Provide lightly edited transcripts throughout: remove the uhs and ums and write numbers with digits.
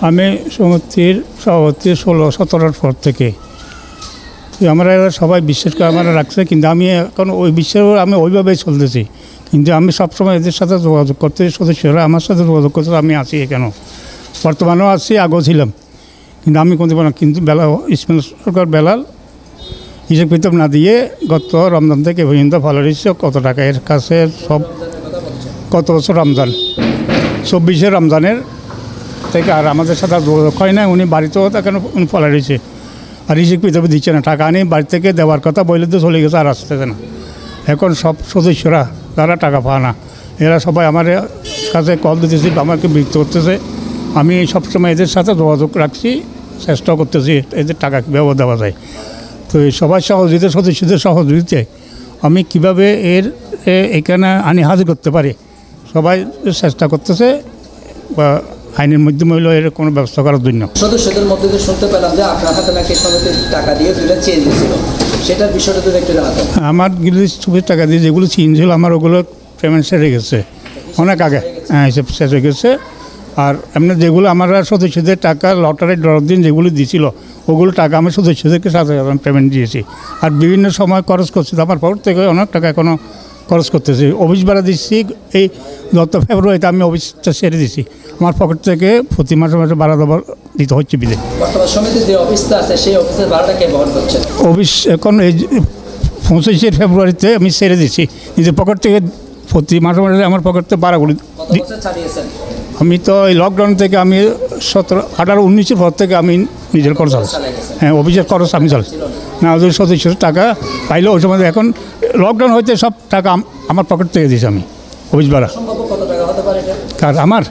আমি সমিতির সভাপতি 16-17 পর থেকে আমরা সবাই বিশ্বাস করে আমরা রাখছে, কিন্তু আমি এখন ওই বিশ্বাস আমি ওইভাবেই চলতেছি। কিন্তু আমি সবসময় এদের সাথে যোগাযোগ করতে, সদস্যরা আমার সাথে যোগাযোগ করতে আমি আছি এখানেও, বর্তমানেও আছি, আগেও ছিলাম। কিন্তু আমি কোনতে পারি না। কিন্তু ইসমাইল সরকার বেলাল হিসেব কিতাব না দিয়ে গত রমজান থেকে পর্যন্ত ফলো দিচ্ছে কত টাকা এর কাছে, সব কত বছর রমজান 24 রমজানের থেকে আর আমাদের সাথে যোগাযোগ হয় না। উনি বাড়িতেও কেন উনি ফলো দিচ্ছে, আর হিসেব কিতাবে দিচ্ছে না। টাকা আনি বাড়ি থেকে দেওয়ার কথা বলে তো চলে গেছে, আর আসতেছে না। এখন সব সদস্যরা যারা টাকা পায় না, এরা সবাই আমার কাছে কল দিতেছে, আমাকে বিরক্ত করতেছে। আমি সবসময় এদের সাথে যোগাযোগ রাখছি, চেষ্টা করতেছি এদের টাকা কীভাবে দেওয়া যায়। তো সবাই সহযোগিতা, সদস্যদের সহযোগিতায় আমি কিভাবে এখানে আনি হাজির করতে পারি, সবাই চেষ্টা করতেছে, বা আইনের মাধ্যমে হইলেও এর কোনো ব্যবস্থা করার জন্য। সদস্যদের মধ্যে যে শুনতে পেলাম যে আপনার হাতে নাকি সমিতির টাকা দিয়ে দুটো চেঞ্জ ছিল, সেটার বিষয়টা তো একটু জানাতেন। আমার ছবির টাকা দিয়ে যেগুলো চেঞ্জ ছিল, আমার ওগুলো পেমেন্ট সেরে গেছে অনেক আগে, হিসেব শেষ হয়ে গেছে। আর এমনি যেগুলো আমার সদস্যদের টাকা লটারি ড্রর দিন যেগুলো দিয়েছিল, ওগুলো টাকা আমি সদস্যদেরকে সাথে পেমেন্ট দিয়েছি। আর বিভিন্ন সময় খরচ করছি, আমার পকেট থেকে অনেক টাকা এখনও খরচ করতেছি। অফিস ভাড়া দিচ্ছি, এই গত ফেব্রুয়ারিতে আমি অফিসটা সেরে দিচ্ছি। আমার পকেট থেকে প্রতি মাসে মাসে ভাড়া দেওয়ার দিতে হচ্ছে বিদে। সমিতির যে অফিসটা আছে সেই অফিসের ভাড়াটা কে বহন করছে? অফিস এখন এই 25 ফেব্রুয়ারিতে আমি সেরে দিচ্ছি নিজের পকেট থেকে, প্রতি মাসে মাসে আমার পকেট থেকে ভাড়াগুলি। আমি তো এই লকডাউন থেকে আমি 17, 18, 19 পর থেকে আমি নিজের খরচ চালাচ্ছি। হ্যাঁ, অফিসের খরচ আমি চালাচ্ছি না, ওদের সদস্যের টাকা পাইলেও ওই সময়। এখন লকডাউন হইতে সব টাকা আমার পকেট থেকে দিয়েছি আমি অফিস ভাড়া। কার? আমার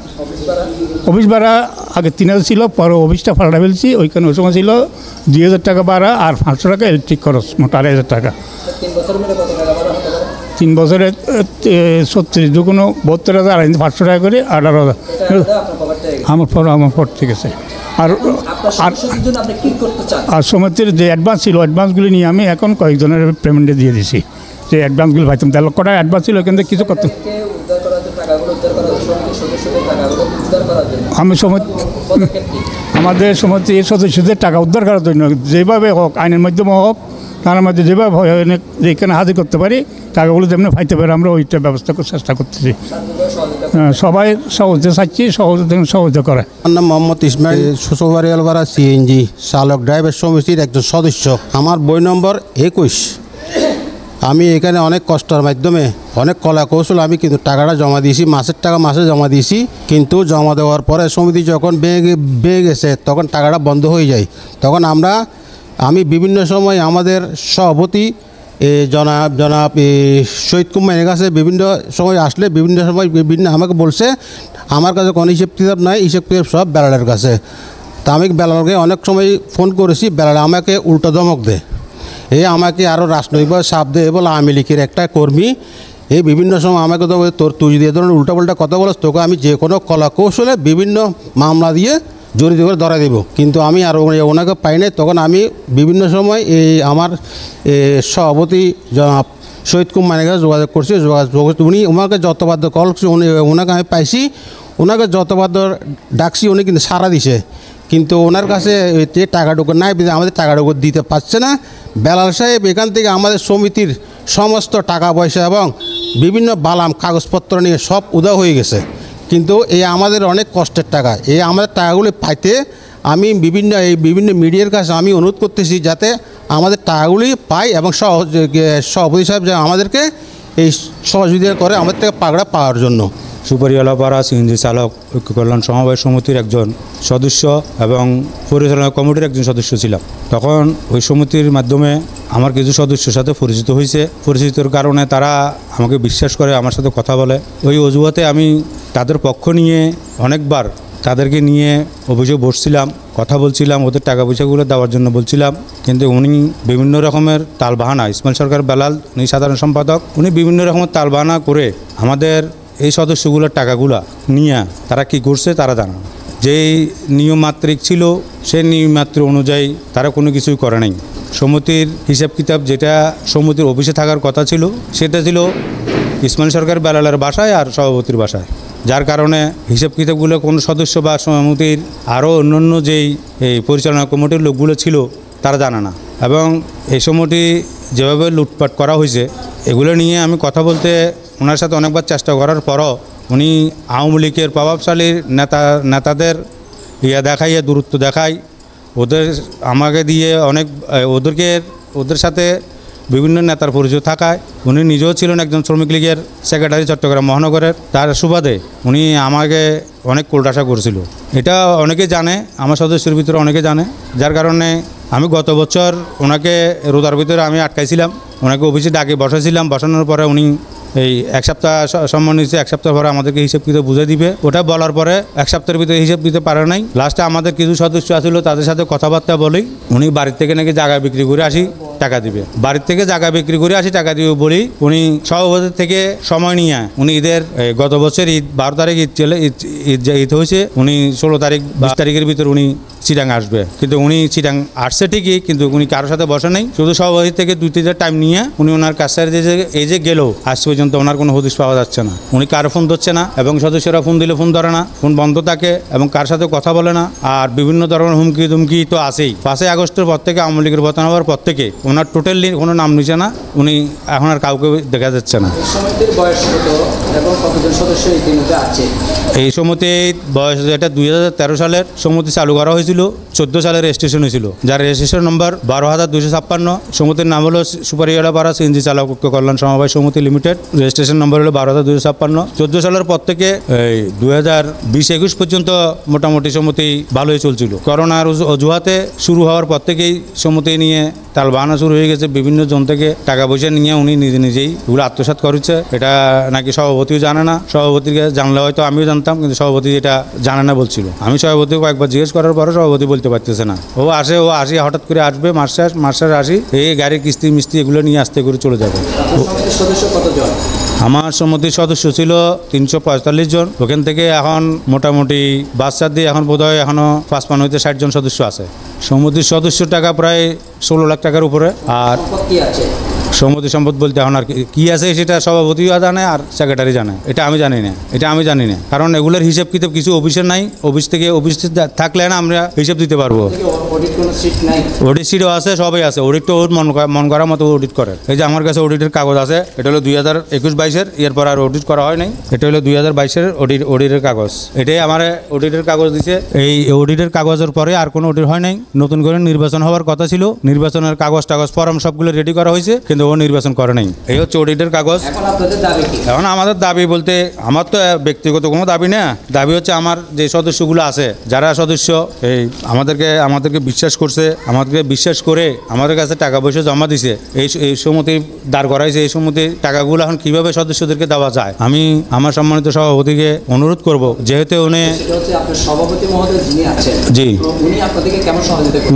অফিস ভাড়া আগে 3000 ছিল, পরে অফিসটা ভাড়া ফেলছি। ওইখানে ওই সময় ছিল 2000 টাকা ভাড়া আর 500 টাকা ইলেকট্রিক খরচ, মোট 2500 টাকা। 3 বছরে 36 দুগুণো 72,000, 500 টাকা করে 18,000 আমার পর ঠিক আছে। আর সমিতির যে অ্যাডভান্স ছিল, অ্যাডভান্সগুলি নিয়ে আমি এখন কয়েকজনের পেমেন্টে দিয়ে দিছি। যে অ্যাডভান্সগুলো পাইতাম 1.5 লক্ষ টাকা অ্যাডভান্স ছিল, এখান থেকে কিছু করতাম আমি আমাদের সমিতির সদস্যদের টাকা উদ্ধার করার জন্য যেভাবে হোক, আইনের মাধ্যমে হোক, তার মধ্যে যেভাবে যেখানে হাজির করতে পারি, টাকাগুলো যেমনি পাইতে পারি, আমরা ওইটা ব্যবস্থা করার চেষ্টা করতেছি। সবাই সহজে চাচ্ছি, সহজে করে। আমার নাম মোহাম্মদ ইসমাইল, শ্বশুরবাড়িয়ালপাড়া সিএনজি চালক ড্রাইভার সমিতির একজন সদস্য। আমার বই নম্বর 21। আমি এখানে অনেক কষ্টের মাধ্যমে অনেক কলা কৌশল আমি কিন্তু টাকাটা জমা দিয়েছি, মাসের টাকা মাসে জমা দিয়েছি। কিন্তু জমা দেওয়ার পরে সমিতি যখন বেয়ে গেছে, তখন টাকাটা বন্ধ হয়ে যায়। তখন আমি বিভিন্ন সময় আমাদের সভাপতি জনাব শহীদ কুমারের কাছে বিভিন্ন সময় আসলে, বিভিন্ন সময় আমাকে বলছে আমার কাছে কোনো হিসেব কিতাব নাই, হিসেব কিতাব সব বেলালের কাছে। তা আমি বেলালকে অনেক সময় ফোন করেছি, বেলাল আমাকে উল্টো ধমক দেয়। আমাকে আরও রাজনৈতিকভাবে চাপ দেয় বলে আওয়ামী লীগের একটা কর্মী। বিভিন্ন সময় আমাকে তো তুই যদি এ ধরনের উল্টাপাল্টা কথা বলছ, তোকে আমি যে কোনো কলা কৌশলে বিভিন্ন মামলা দিয়ে জড়িত করে ধরা দেব। কিন্তু আমি আর ওনাকে পাই নাই। তখন আমি বিভিন্ন সময় আমার সভাপতি জনাব শহীদ কুমারের কাছে যোগাযোগ করছি। উনি ওনাকে যতবাদ্য কল করছি, ওনাকে আমি পাইছি, ওনাকে যতবাদ্য ডাকছি, উনি কিন্তু সাড়া দিছে। কিন্তু ওনার কাছে টাকাটুকু নাই, আমাদের টাকাটুকু দিতে পারছে না। বেলাল সাহেব এখান থেকে আমাদের সমিতির সমস্ত টাকা পয়সা এবং বিভিন্ন বালাম কাগজপত্র নিয়ে সব উধাও হয়ে গেছে। কিন্তু আমাদের অনেক কষ্টের টাকা, আমাদের টাকাগুলি পাইতে আমি বিভিন্ন মিডিয়ার কাছে আমি অনুরোধ করতেছি যাতে আমাদের টাকাগুলি পাই, এবং সভাপতি সাহেব যা আমাদেরকে এই সহযোগিতা করে আমাদের থেকে পাগড়া পাওয়ার জন্য। সুপারিয়ালাপাড়া সিএনজি চালক ঐক্য কল্যাণ সমবায় সমিতির একজন সদস্য এবং পরিচালনা কমিটির একজন সদস্য ছিলাম। তখন ওই সমিতির মাধ্যমে আমার কিছু সদস্যের সাথে পরিচিত হয়েছে। পরিচিতির কারণে তারা আমাকে বিশ্বাস করে, আমার সাথে কথা বলে। ওই অজুহাতে আমি তাদের পক্ষ নিয়ে অনেকবার তাদেরকে নিয়ে অভিযোগ বসছিলাম, কথা বলছিলাম, ওদের টাকা পয়সাগুলো দেওয়ার জন্য বলছিলাম। কিন্তু উনি বিভিন্ন রকমের তালবাহানা, ইসমাইল সরকার বেলাল উনি সাধারণ সম্পাদক, উনি বিভিন্ন রকমের তালবাহানা করে আমাদের এই সদস্যগুলোর টাকাগুলো নিয়ে তারা কি করছে তারা জানা। যেই নিয়মমাত্রিক ছিল সেই নিয়মমাত্রিক অনুযায়ী তারা কোনো কিছুই করে নাই। সমিতির হিসাব কিতাব যেটা সমিতির অফিসে থাকার কথা ছিল, সেটা ছিল ইসমাইল সরকার বেলালের বাসায় আর সভাপতির বাসায়। যার কারণে হিসাব কিতাবগুলো কোনো সদস্য বা সমিতির আরও অন্যান্য যেই এই পরিচালনা কমিটির লোকগুলো ছিল তারা জানে না। এবং এই সময়টি যেভাবে লুটপাট করা হয়েছে এগুলো নিয়ে আমি কথা বলতে ওনার সাথে অনেকবার চেষ্টা করার পরও উনি আওয়ামী লীগের প্রভাবশালী নেতাদের দেখাইয়ে দূরত্ব দেখায় ওদের আমাকে দিয়ে অনেক ওদের সাথে বিভিন্ন নেতার পরিচয় থাকায় উনি নিজেও ছিলেন একজন শ্রমিক লীগের সেক্রেটারি চট্টগ্রাম মহানগরের, তার সুবাদে উনি আমাকে অনেক কোলটাসা করছিল। এটা অনেকে জানে, আমার সদস্যের ভিতরে অনেকে জানে, যার কারণে আমি গত বছর ওনাকে রোজার ভিতরে আমি আটকাইছিলাম, ওনাকে অফিসে ডাকে বসাইছিলাম। বসানোর পরে উনি এই এক সপ্তাহ সম্মান নিচ্ছে, এক সপ্তাহ পরে আমাদেরকে হিসেব কিতাব বুঝে দিবে। ওটা বলার পরে এক সপ্তাহের ভিতরে হিসেব দিতে পারে নাই। লাস্টে আমাদের কিছু সদস্য আসলো, তাদের সাথে কথাবার্তা বলেই উনি বাড়ির থেকে নাকি জায়গা বিক্রি করে আসি টাকা দিবে, বাড়ির থেকে জায়গা বিক্রি করে আসি টাকা দিবে বলি উনি সভাপতি থেকে সময় নিয়ে উনি ঈদের গত বছর ঈদ 12 তারিখ ঈদ হয়েছে, উনি 16 তারিখ 20 তারিখের ভিতরে উনি চিটাং আসবে। কিন্তু উনি চিটাং আসছে ঠিকই, কিন্তু উনি কারোর সাথে বসে নাই, শুধু সভাপতি থেকে 2-3 টাইম নিয়ে উনি ওনার কাছে এই যে গেল আজ পর্যন্ত ওনার কোনো হদিশ পাওয়া যাচ্ছে না। উনি কারো ফোন ধরছে না এবং সদস্যরা ফোন দিলে ফোন ধরে না, ফোন বন্ধ থাকে এবং কার সাথে কথা বলে না। আর বিভিন্ন ধরনের হুমকি তো আছেই। 5 আগস্টের পর থেকে আওয়ামী লীগের পতন হওয়ার পর থেকে ওনার টোটালি কোনো নাম নিচ্ছে না, উনি এখন আর কাউকে দেখা যাচ্ছে না। সমিতির বয়স কত এবং কতজন সদস্য ইতিমধ্যে আছে? এই সমিতির বয়স এটা 2013 সালের সমিতি চালু করা হয়েছিল, 14 সালের রেজিস্ট্রেশন হয়েছিল, যার রেজিস্ট্রেশন নম্বর 12,256। সমিতির নাম হলো সুপারিয়ালাপাড়া সিএনজি চালক ঐক্য কল্যাণ সমবায় সমিতি লিমিটেড, রেজিস্ট্রেশন নম্বর হলো 12,256। 14 সালের পর থেকে এই 2020-21 পর্যন্ত মোটামুটি সমিতি ভালোই চলছিল। করোনার অজুহাতে শুরু হওয়ার পর থেকেই সমিতি নিয়ে তাল বাহানা শুরু হয়ে গেছে। বিভিন্ন জন থেকে টাকা পয়সা নিয়ে উনি নিজেই এগুলো আত্মসাৎ করেছে। এটা নাকি সভাপতিও জানে না, সভাপতিকে জানলে হয়তো আমিও জানতাম, কিন্তু সভাপতি এটা জানে না বলছিল। আমি সভাপতিকে কয়েকবার জিজ্ঞেস করার পরও সভাপতি বলতে পারতেছে না। ও আসি হঠাৎ করে আসবে, মাস আসি এই গাড়ির কিস্তি মিস্তি এগুলো নিয়ে আসতে করে চলে যাবে। সদস্য কতজন? আমার সমিতির সদস্য ছিল 345 জন। ওখান থেকে এখন মোটামুটি বাচ্চা দিয়ে এখন বোধহয় এখনও 55 হইতে 60 জন সদস্য আছে। সমিতির সদস্য টাকা প্রায় 16 লাখ টাকার উপরে। আর কি আছে সমিতি সম্পদ বলতে এখন আর কি আছে সেটা সভাপতিও জানে আর সেক্রেটারি জানে, এটা আমি জানি না। কারণ এগুলোর হিসাব কিতাব কিছু অফিসের নাই, অফিস থাকলে না আমরা হিসাব দিতে পারবো। অডিট সিটও আছে, সবাই আছে, অডিট তো মন করার মতো অডিট করে। এই যে আমার কাছে অডিটের কাগজ আছে, এটা হলো 2021-22-এর, এরপর আর অডিট করা হয় নাই। এটা হলো 2022-এর অডিটের কাগজ, এটাই আমার অডিটের কাগজ দিছে। এই অডিটের কাগজের পরে আর কোনো অডিট হয় নাই। নতুন করে নির্বাচন হওয়ার কথা ছিল, নির্বাচনের কাগজ ফর্ম সবগুলো রেডি করা হয়েছে, কিন্তু ও নির্বাচন করে নাই। এই হচ্ছে অডিটের কাগজ। এখন আমাদের দাবি বলতে আমার তো ব্যক্তিগত কোনো দাবি না, দাবি হচ্ছে আমার যে সদস্যগুলো আছে, যারা সদস্য এই আমাদেরকে বিশ্বাস করছে, আমাদেরকে বিশ্বাস করে আমাদের কাছে টাকা পয়সা জমা দিছে, এই সমিতি দাঁড় করাইছে, এই সমিতির টাকাগুলো এখন কিভাবে সদস্যদেরকে দেওয়া যায় আমি আমার সম্মানিত সভাপতিকে অনুরোধ করব, যেহেতু সভাপতি মহোদয় যিনি আছেন, জি, উনি আপনাদেরকে কেমন সহযোগিতা করেন?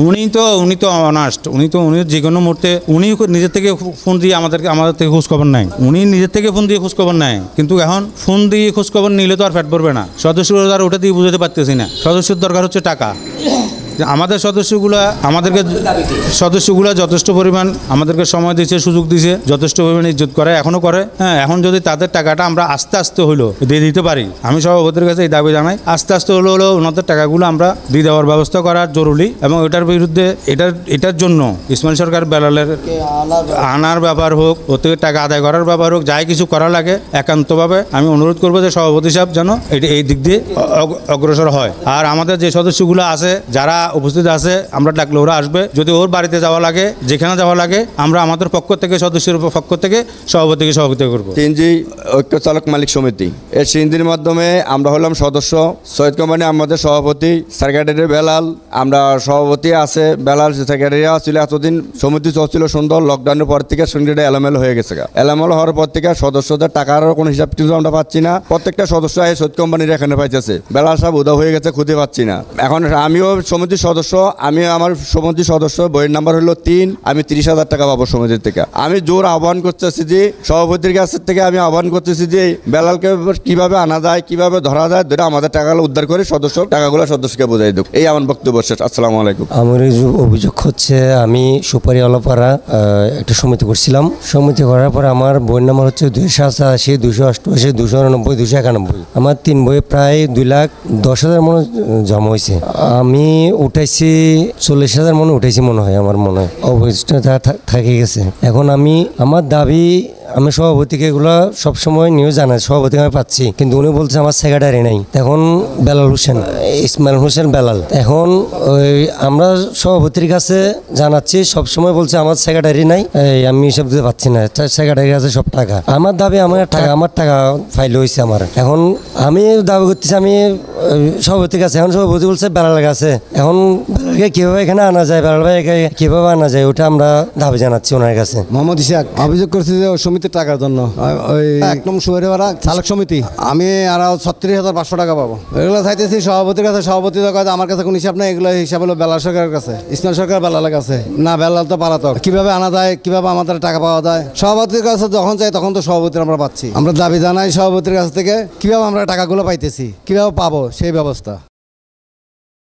উনি তো অনাস্ট, উনি যে কোনো মুহূর্তে উনি নিজের থেকে ফোন দিয়ে আমাদের থেকে খোঁজখবর নেয়, উনি নিজের থেকে ফোন দিয়ে খোঁজখবর নেয়। কিন্তু এখন ফোন দিয়ে খোঁজখবর নিলে তো আর ফ্যাট পড়বে না, সদস্যরা আর ওটা দিয়ে বুঝতে পারতেছি না। সদস্যের দরকার হচ্ছে টাকা। আমাদের সদস্যগুলা যথেষ্ট পরিমাণ আমাদেরকে সময় দিয়েছে, সুযোগ দিয়েছে, যথেষ্ট পরিমাণ ইজ্জত করে, এখনও করে। হ্যাঁ, এখন যদি তাদের টাকাটা আমরা আস্তে আস্তে হইলো দিয়ে দিতে পারি, আমি সভাপতির কাছে এই দাবি জানাই, আস্তে আস্তে হলো ওনাদের টাকাগুলো আমরা দিয়ে দেওয়ার ব্যবস্থা করা জরুরি। এবং এটার বিরুদ্ধে এটার জন্য ইসমাইল সরকার বেলালের আনার ব্যাপার হোক, ওর থেকে টাকা আদায় করার ব্যাপার হোক, যাই কিছু করা লাগে একান্তভাবে আমি অনুরোধ করবো যে সভাপতি সাহেব যেন এই দিক দিয়ে অগ্রসর হয়। আর আমাদের যে সদস্যগুলো আছে, যারা উপস্থিত আছে, আমরা ডাকলে ওরা আসবে। যদি ওর বাড়িতে যাওয়া লাগে, যেখানে যাওয়া লাগে, আমরা আমাদের পক্ষ থেকে, সদস্যের পক্ষ থেকে সভাপতিকে সহযোগিতা করবো। সিএনজি ঐক্য চালক মালিক সমিতি, এই সিএনজির মাধ্যমে আমরা হলাম সদস্য। সৈয়দ কোম্পানি আমাদের সভাপতি, সেক্রেটারি বেলাল, আমরা সভাপতি আছে বেলাল, সেক্রেটারি ছিল। এতদিন সমিতি চলছিল সুন্দর, লকডাউনের পর থেকে সঙ্গীটা এলোমেলো হয়ে গেছে। এলোমেলো হওয়ার পর থেকে সদস্যদের টাকার কোনো হিসাব কিন্তু আমরা পাচ্ছি না। প্রত্যেকটা সদস্য এই সৈয়দ কোম্পানির এখানে পাইতেছে, বেলাল সাহেব উদা হয়ে গেছে, খুঁজে পাচ্ছি না। এখন আমিও সমিতি সমিতির সদস্য, আমি আমার সমিতির সদস্য, বইয়ের নাম্বার হলো 3, আমি 30,000 টাকা পাবো সমিতির থেকে। আমি জোর আহ্বান করতেছি যে সভাপতির কাছের থেকে আমি আহ্বান করতেছি যে বেলালকে কিভাবে আনা যায়, কিভাবে ধরা যায়, ধরে আমাদের টাকাগুলো উদ্ধার করে টাকাগুলো সদস্যকে বোঝাই দেব। এই আমার বক্তব্য শেষ। আসসালামু আলাইকুম। আমার অভিযোগ হচ্ছে আমি সুপারি আলাপাড়া একটা সমিতি করছিলাম। সমিতি করার পর আমার বইয়ের নাম্বার হচ্ছে 287, 288, 289, 291। আমার 3 বইয়ে প্রায় 2,10,000 মনে জমা হয়েছে। আমি উঠাইছি 40,000 মনে উঠাইছি মনে হয়, আমার মনে হয় অবস্থা থাকে গেছে। এখন আমার দাবি, আমি সভাপতিকে এগুলো সবসময় নিউজ জানাই, সভাপতিকে আমি পাচ্ছি, কিন্তু উনি বলছে আমার সেক্রেটারি নাই। এখন বেলাল হোসেন, ইসমাইল হোসেন বেলাল, এখন আমরা সভাপতির কাছে জানাচ্ছি, সবসময় বলছে আমার সেক্রেটারি নাই, আমি সব দিতে পাচ্ছি না, সেক্রেটারির কাছে সব টাকা। আমার দাবি আমার টাকা ফাইল হয়েছে আমার। এখন আমি দাবি করতেছি আমি সভাপতির কাছে, এখন সভাপতি বলছে বেলালের কাছে। এখন বেলালকে কীভাবে এখানে আনা যায়, বেলাল ভাইকে কীভাবে আনা যায়, ওটা আমরা দাবি জানাচ্ছি ওনার কাছে। মোহাম্মদ ইশাক অভিযোগ করছি যে সমিতির টাকার জন্য, ওই একদম সুপারিওয়ালা চালক সমিতি, আমি আর 36,500 টাকা পাবো। এগুলো চাইতেছি সভাপতির কাছে। সভাপতি তো আমার কাছে কোনো হিসাব নেই, এগুলো হিসাব হলো বেলাল সরকারের কাছে, ইসমাইল সরকার বেলালের কাছে। না, বেলাল তো পালাতক, কিভাবে আনা যায়, কিভাবে আমাদের টাকা পাওয়া যায়। সভাপতির কাছে যখন চাই তখন তো সভাপতির আমরা পাচ্ছি। আমরা দাবি জানাই সভাপতির কাছ থেকে কিভাবে আমরা টাকাগুলো পাইতেছি, কিভাবে পাবো সেই ব্যবস্থা।